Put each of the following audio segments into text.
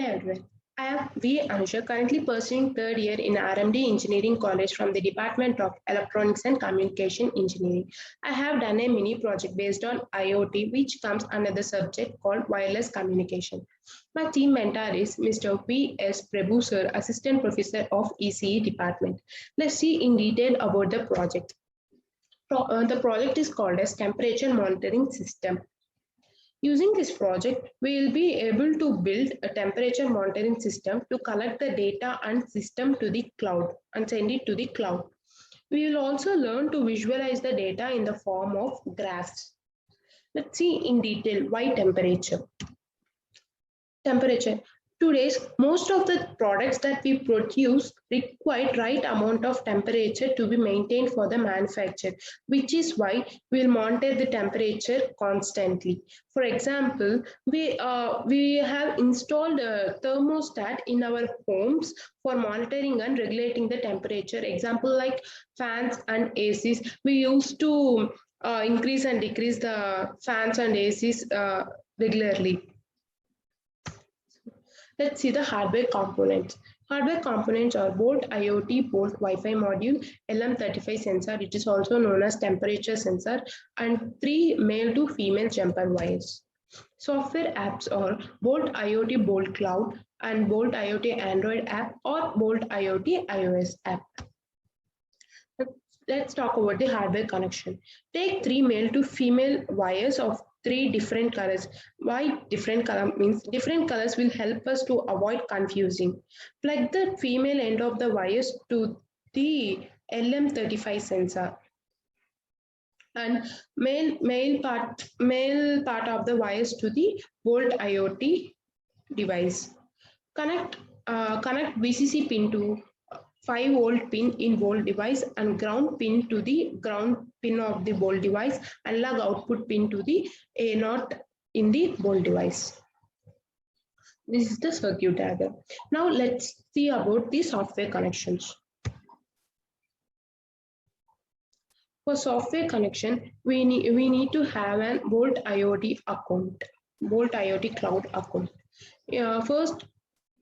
everyone. I am V. Anusha, currently pursuing third year in RMD Engineering College from the Department of Electronics and Communication Engineering. I have done a mini project based on IoT, which comes under the subject called wireless communication. My team mentor is Mr. V. S. Prabhu Sir, Assistant Professor of ECE Department. Let's see in detail about the project. The project is called as Temperature Monitoring System. Using this project, we will be able to build a temperature monitoring system to collect the data and system to the cloud and send it to the cloud. We will also learn to visualize the data in the form of graphs. Let's see in detail why temperature. Temperature. Today's most of the products that we produce require right amount of temperature to be maintained for the manufacture, which is why we'll monitor the temperature constantly. For example, we have installed a thermostat in our homes for monitoring and regulating the temperature. Example like fans and ACs. We used to increase and decrease the fans and ACs regularly. Let's see the hardware components. Hardware components are Bolt IoT Bolt Wi-Fi module, LM35 sensor, it is also known as temperature sensor, and 3 male to female jumper wires. Software apps are Bolt IoT Bolt Cloud and Bolt IoT Android app or Bolt IoT iOS app. Let's talk about the hardware connection. Take 3 male to female wires of 3 different colors. Why different color means different colors will help us to avoid confusing. Plug the female end of the wires to the LM35 sensor and male part of the wires to the Bolt IoT device. Connect VCC pin to 5-volt pin in Bolt device and ground pin to the ground pin of the Bolt device and lug output pin to the A0 in the Bolt device. This is the circuit diagram. Now let's see about the software connections. For software connection, we need to have a Bolt IoT account, Bolt IoT Cloud account. First,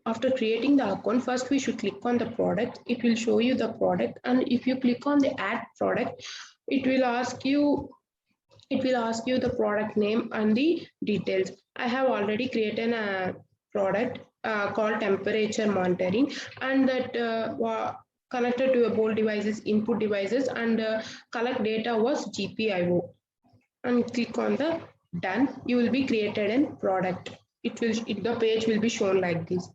after creating the account, first we should click on the product. It will show you the product, and if you click on the add product, it will ask you the product name and the details. I have already created a product called temperature monitoring, and that connected to a Bolt devices, input devices, and collect data was GPIO. And click on the done. You will be created a product. The page will be shown like this.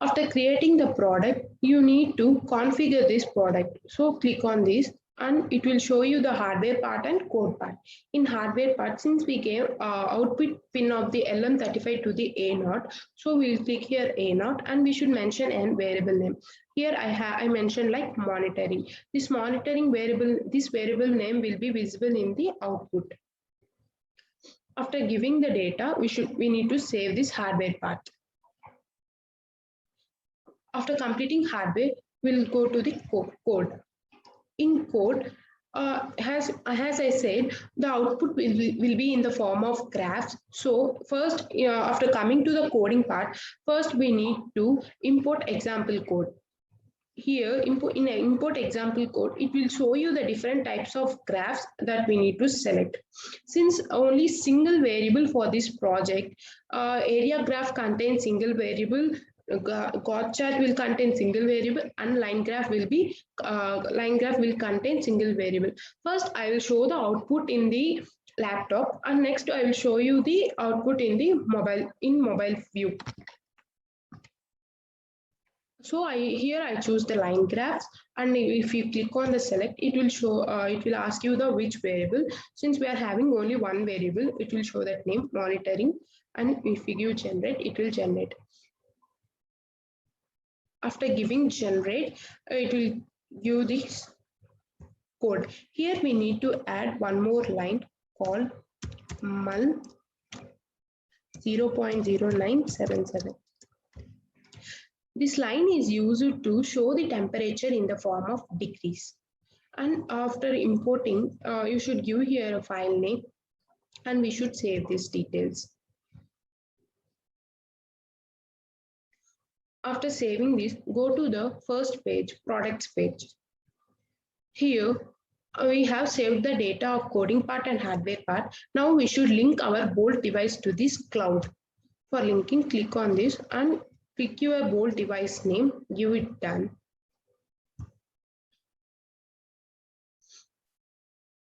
After creating the product, you need to configure this product. So click on this and it will show you the hardware part and code part. In hardware part, since we gave output pin of the LM35 to the A0, so we will click here A0 and we should mention a variable name. Here I mentioned like monitoring. This monitoring variable, this variable name will be visible in the output. After giving the data, we need to save this hardware part. After completing hardware, we'll go to the code. In code, as I said, the output will be in the form of graphs. So first, after coming to the coding part, first we need to import example code. Here, in an import example code, it will show you the different types of graphs that we need to select. Since only single variable for this project, area graph contains single variable, God chart will contain single variable, and line graph will contain single variable. First, I will show the output in the laptop, and next I will show you the output in the mobile view. So here I choose the line graphs, and if you click on the select, it will show. It will ask you the which variable. Since we are having only one variable, it will show that name monitoring, and if you give generate, it will generate. After giving generate, it will give this code. Here we need to add one more line called mul 0.0977. This line is used to show the temperature in the form of degrees. And after importing, you should give here a file name, and we should save these details. After saving this, go to the first page, products page. Here we have saved the data of coding part and hardware part. Now we should link our Bolt device to this cloud. For linking, click on this and pick your Bolt device name, give it done.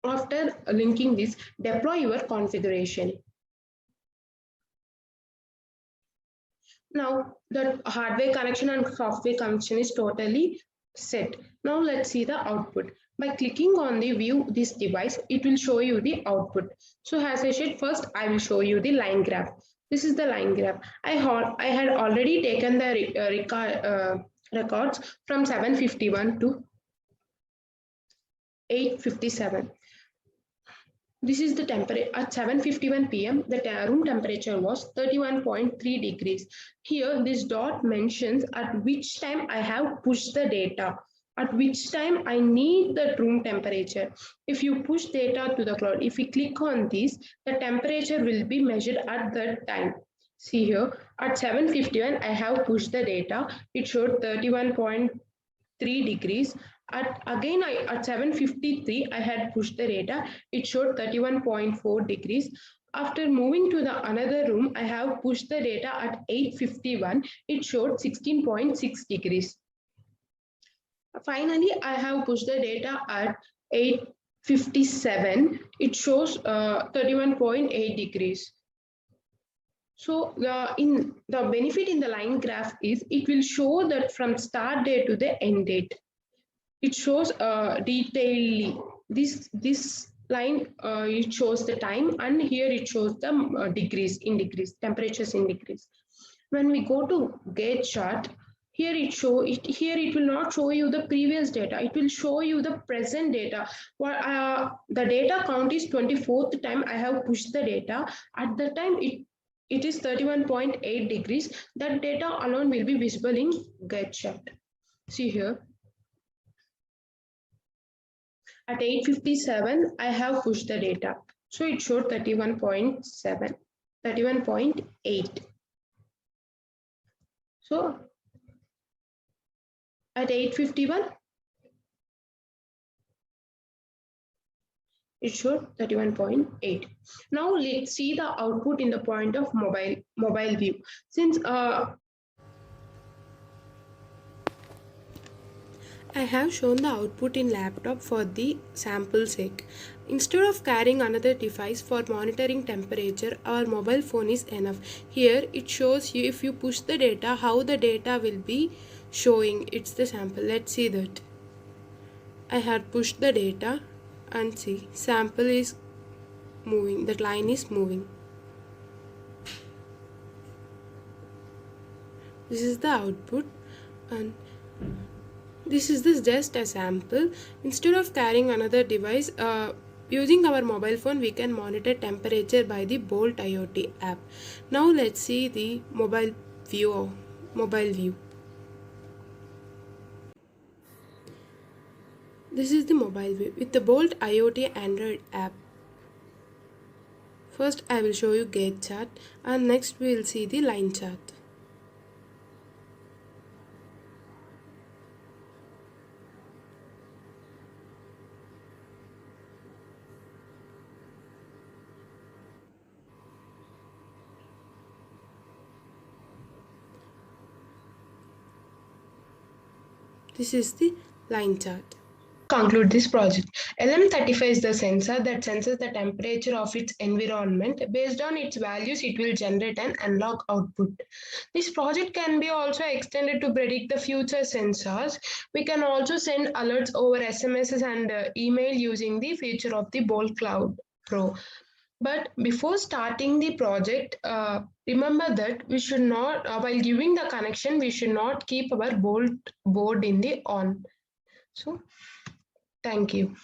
After linking this, deploy your configuration. Now the hardware connection and software connection is totally set. Now let's see the output. By clicking on the view this device, it will show you the output. So as I said, first I will show you the line graph. This is the line graph. I had already taken the records from 751 to 857. This is the temperature at 7:51 p.m. The room temperature was 31.3 degrees. Here, this dot mentions at which time I have pushed the data, at which time I need the room temperature. If you push data to the cloud, if we click on this, the temperature will be measured at that time. See here, at 7:51, I have pushed the data. It showed 31.3 degrees. At 7:53, I had pushed the data. It showed 31.4 degrees. After moving to the another room, I have pushed the data at 8:51. It showed 16.6 degrees. Finally, I have pushed the data at 8:57. It shows 31.8 degrees. So the benefit in the line graph is it will show that from start date to the end date. It shows detailedly. This line it shows the time, and here it shows the degrees in degrees, temperatures in degrees. When we go to Gantt chart, here it will not show you the previous data. It will show you the present data. The data count is 24th time I have pushed the data. At the time it is 31.8 degrees. That data alone will be visible in Gantt chart. See here. At 8:57, I have pushed the data. So it showed 31.7, 31.8. So at 8:51, it showed 31.8. Now let's see the output in the point of mobile view. Since I have shown the output in laptop for the sample sake. Instead of carrying another device for monitoring temperature, our mobile phone is enough. Here it shows you if you push the data, how the data will be showing. It's the sample. Let's see that. I had pushed the data and see sample is moving. That line is moving. This is the output, and this is just a sample. Instead of carrying another device, using our mobile phone, we can monitor temperature by the Bolt IoT app. Now let's see the mobile view. This is the mobile view with the Bolt IoT Android app. First, I will show you Gantt chart, and next we will see the line chart. This is the line chart. Conclude this project. LM35 is the sensor that senses the temperature of its environment. Based on its values, it will generate an analog output. This project can be also extended to predict the future sensors. We can also send alerts over SMSs and email using the feature of the Bolt Cloud Pro. But before starting the project, remember that we should not, while giving the connection, we should not keep our Bolt board in the on. So, thank you.